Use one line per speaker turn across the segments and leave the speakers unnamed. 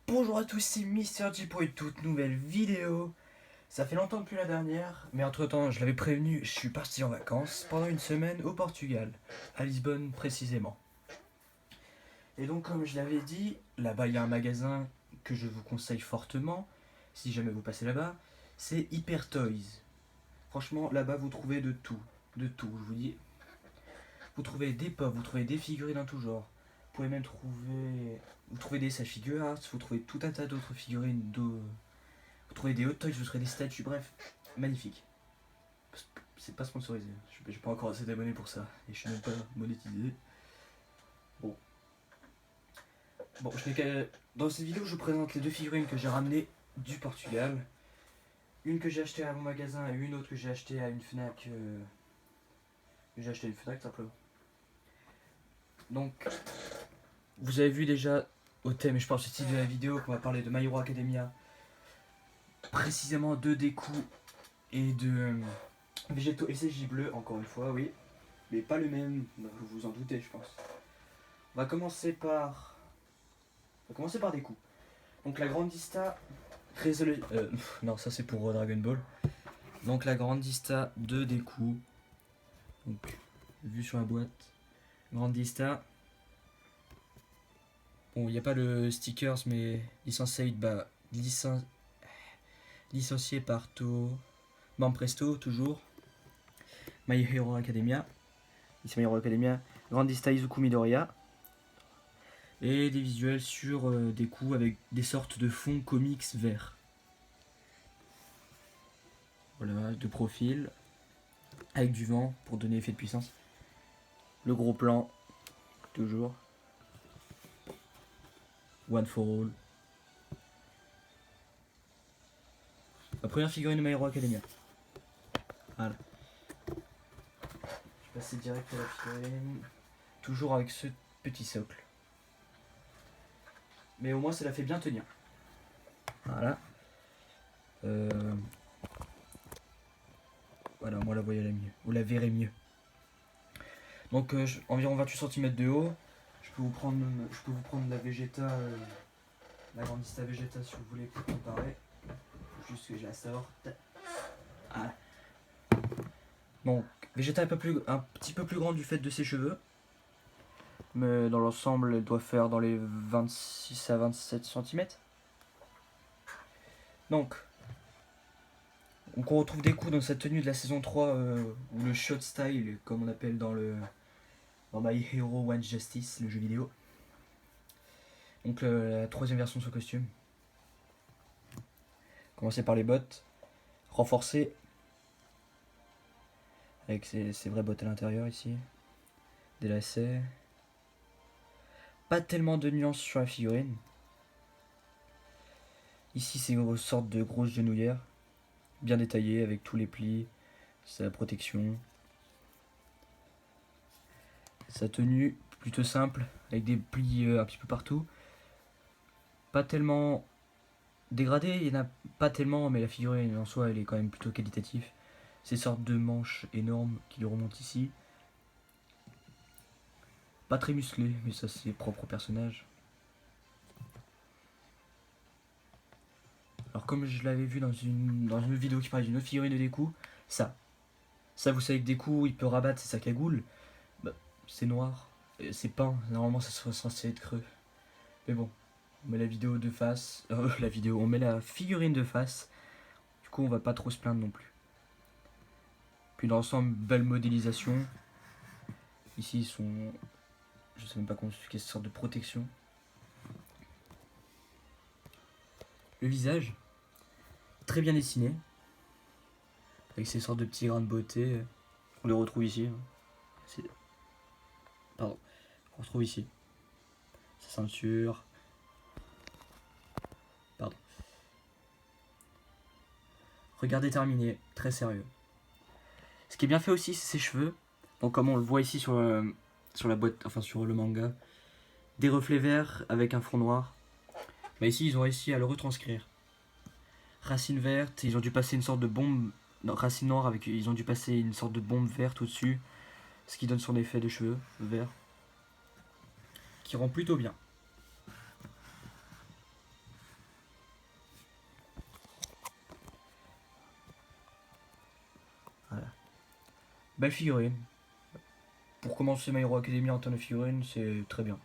Bonjour à tous, c'est Mister J pour une toute nouvelle vidéo. Ça fait longtemps depuis la dernière, mais entre temps, je l'avais prévenu, je suis parti en vacances pendant une semaine au Portugal, à Lisbonne précisément. Et donc, comme je l'avais dit, là-bas il y a un magasin que je vous conseille fortement, si jamais vous passez là-bas, c'est Hyper Toys. Franchement, là-bas vous trouvez de tout, je vous dis. Vous trouvez des pop, vous trouvez des figurines en tout genre. Vous pouvez même trouver, vous trouvez des Sacha Figure vous trouvez tout un tas d'autres figurines vous trouvez des hot toys, vous trouvez des statues, bref, magnifique. C'est pas sponsorisé, j'ai pas encore assez d'abonnés pour ça, et je suis même pas monétisé. Bon, dans cette vidéo, je vous présente les deux figurines que j'ai ramenées du Portugal. Une que j'ai achetée à mon magasin et une autre que j'ai achetée à une Fnac. J'ai acheté à une Fnac simplement. Donc, vous avez vu déjà au thème, et je pense aussi de la vidéo, qu'on va parler de My Hero Academia. Précisément de Deku et de Végétaux SSJ bleu, encore une fois, oui. Mais pas le même, vous vous en doutez, je pense. On va commencer par Deku. Donc la Grandista non, ça c'est pour Dragon Ball. Donc la Grandista de Deku. Donc, vue sur la boîte. Grandista. Bon, il n'y a pas le stickers, mais licencié par Presto, toujours. My Hero Academia. Ici My Hero Academia. Grandista Izuku Midoriya. Et des visuels sur des coups avec des sortes de fonds comics verts. Voilà, de profil, avec du vent pour donner effet de puissance. Le gros plan, toujours. One for all. La première figurine de My Hero Academia. Voilà. Je vais passer direct à la figurine. Toujours avec ce petit socle. Mais au moins ça la fait bien tenir. Voilà. Voilà, moi la voyez mieux. Vous la verrez mieux. Donc environ 28 cm de haut. Je peux vous prendre la Vegeta, la Grandista Vegeta si vous voulez pour comparer. Juste que je la sorte. Voilà. Donc Vegeta un petit peu plus grande du fait de ses cheveux. Mais dans l'ensemble, elle doit faire dans les 26 à 27 cm. Donc on retrouve des coups dans sa tenue de la saison 3, ou le shot style, comme on appelle dans My Hero One Justice, le jeu vidéo. Donc la troisième version de ce costume. Commencer par les bottes, renforcées, avec ses vraies bottes à l'intérieur ici. Des lacets. Pas tellement de nuances sur la figurine. Ici c'est une sorte de grosse genouillère, bien détaillée avec tous les plis, sa protection. Sa tenue plutôt simple, avec des plis un petit peu partout. Pas tellement dégradé, il n'y en a pas tellement, mais la figurine en soi elle est quand même plutôt qualitative. Ces sortes de manches énormes qui lui remontent ici. Pas très musclé, mais ça c'est propre au personnage. Alors comme je l'avais vu dans une autre vidéo qui parlait d'une autre figurine de Deku, ça vous savez que Deku il peut rabattre sa cagoule, bah, c'est noir, c'est peint, normalement ça serait censé être creux. Mais bon, on met la vidéo de face, on met la figurine de face, du coup on va pas trop se plaindre non plus. Puis dans l'ensemble, belle modélisation. Ici ils sont, je sais même pas comment expliquer cette sorte de protection. Le visage, très bien dessiné, avec ces sortes de petits grains de beauté. On les retrouve ici. Pardon, on retrouve ici. Sa ceinture. Pardon. Regard déterminé, très sérieux. Ce qui est bien fait aussi, c'est ses cheveux. Donc comme on le voit ici sur la boîte, enfin sur le manga, des reflets verts avec un fond noir. Mais ici ils ont réussi à le retranscrire. Racine verte, ils ont dû passer une sorte de bombe. Non, racine noire avec, ils ont dû passer une sorte de bombe verte au-dessus, ce qui donne son effet de cheveux vert, qui rend plutôt bien. Belle figurine. Pour commencer My Hero Academia en termes de figurine, c'est très bien.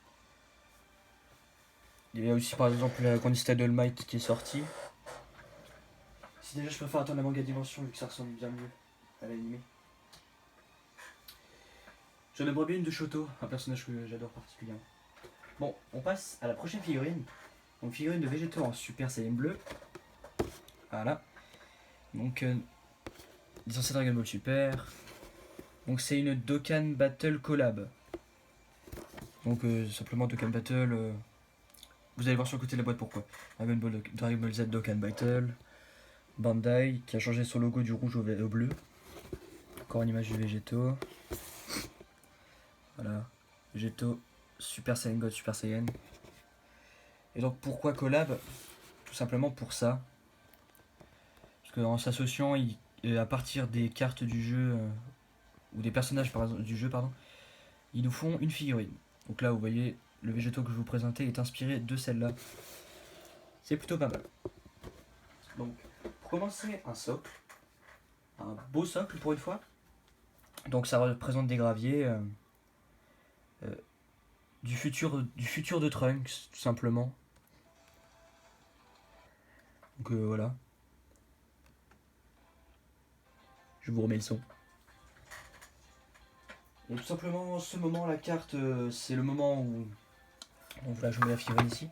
Il y a aussi par exemple la Grandista de All Might qui est sortie. Si déjà je préfère attendre la manga Dimension vu que ça ressemble bien mieux à l'anime. J'en aimerais bien une de Shoto, un personnage que j'adore particulièrement. Bon, on passe à la prochaine figurine. Donc figurine de Végéto en Super Saiyan bleu. Voilà. Donc licencié Dragon Ball Super. Donc c'est une Dokkan Battle collab. Donc simplement Dokkan Battle. Vous allez voir sur le côté de la boîte pourquoi. Dragon Ball Z Dokkan Battle. Bandai qui a changé son logo du rouge au bleu. Encore une image du Végéto. Voilà. Végéto, Super Saiyan God, Super Saiyan. Et donc pourquoi collab? Tout simplement pour ça. Parce qu'en s'associant à partir des cartes du jeu, ou des personnages du jeu, pardon, ils nous font une figurine. Donc là vous voyez, le Végéto que je vous présentais est inspiré de celle-là. C'est plutôt pas mal. Donc pour commencer, un socle. Un beau socle pour une fois. Donc ça représente des graviers du futur de Trunks, tout simplement. Donc voilà. Je vous remets le son. Et tout simplement, en ce moment, la carte, c'est le moment où on va jouer la figurine ici.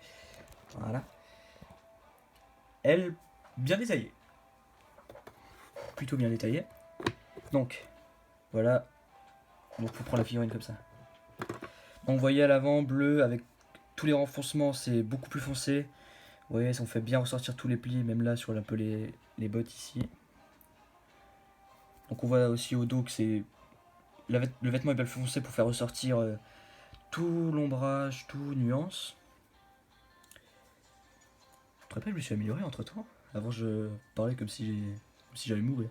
Voilà. Elle, bien détaillée. Plutôt bien détaillée. Donc, voilà. Donc, faut prendre la figurine comme ça. Donc, vous voyez à l'avant, bleu, avec tous les renfoncements, c'est beaucoup plus foncé. Vous voyez, ça on fait bien ressortir tous les plis, même là sur un peu les bottes ici. Donc, on voit aussi au dos que c'est. Le vêtement est bien foncé pour faire ressortir tout l'ombrage, tout nuance. Je te rappelle, je me suis amélioré entre temps. Avant, je parlais comme si j'allais mourir.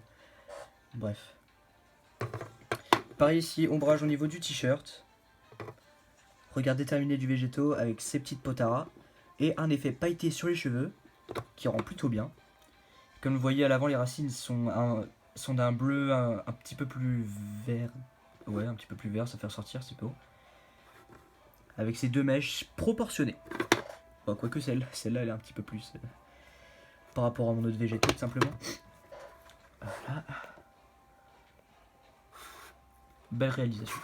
Bref. Pareil ici, ombrage au niveau du t-shirt. Regard déterminé du Végéto avec ses petites potaras. Et un effet pailleté sur les cheveux qui rend plutôt bien. Comme vous voyez à l'avant, les racines sont d'un bleu un petit peu plus vert. Ouais, un petit peu plus vert, ça fait ressortir, c'est beau. Avec ces deux mèches proportionnées. Bon, quoique celle-là, elle est un petit peu plus par rapport à mon autre Végéto, tout simplement. Voilà. Belle réalisation.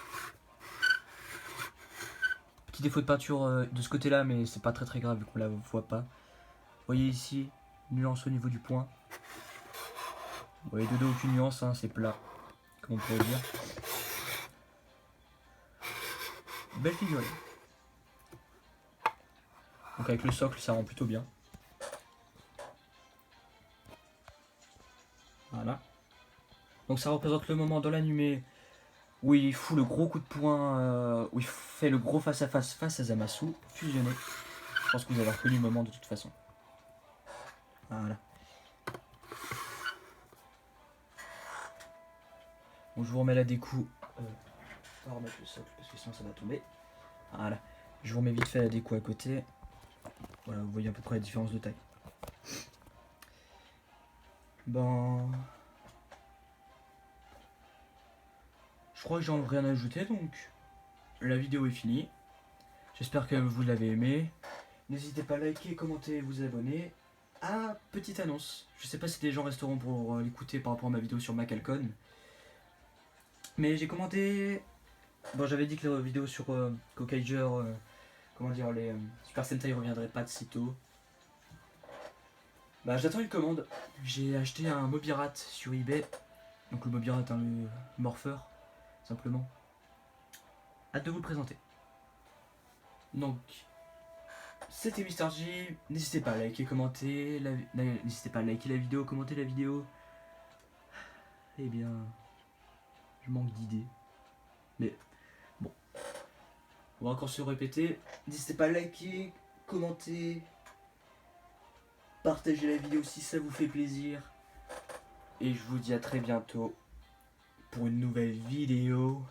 Petit défaut de peinture de ce côté-là, mais c'est pas très grave vu qu'on la voit pas. Vous voyez ici, nuance au niveau du point. Vous voyez de dos aucune nuance, hein, c'est plat, comme on pourrait dire. Belle figurine. Donc avec le socle, ça rend plutôt bien. Voilà. Donc ça représente le moment dans l'animé où il fout le gros coup de poing, où il fait le gros face à face à Zamasu, fusionné. Je pense que vous avez reconnu le moment de toute façon. Voilà. Bon, je vous remets la découpe. On va remettre le socle parce que sinon ça va tomber. Voilà. Je vous remets vite fait la déco à côté. Voilà, vous voyez à peu près la différence de taille. Bon. Je crois que j'en ai rien à ajouter, donc la vidéo est finie. J'espère que vous l'avez aimé. N'hésitez pas à liker, commenter et vous abonner. Ah, petite annonce. Je sais pas si des gens resteront pour l'écouter par rapport à ma vidéo sur Macalcon. Mais j'ai commenté. Bon, j'avais dit que la vidéo sur Gokaiger, comment dire, les Super Sentai reviendraient pas de sitôt. Bah, j'attends une commande. J'ai acheté un Mobirat sur eBay. Donc, le Mobirat, hein, le morpheur, simplement. Hâte de vous le présenter. Donc, c'était Mister J. N'hésitez pas à liker, commenter. N'hésitez pas à liker la vidéo, commenter la vidéo. Eh bien, je manque d'idées. Mais bon, on va encore se répéter. N'hésitez pas à liker, commenter, partager la vidéo si ça vous fait plaisir. Et je vous dis à très bientôt pour une nouvelle vidéo.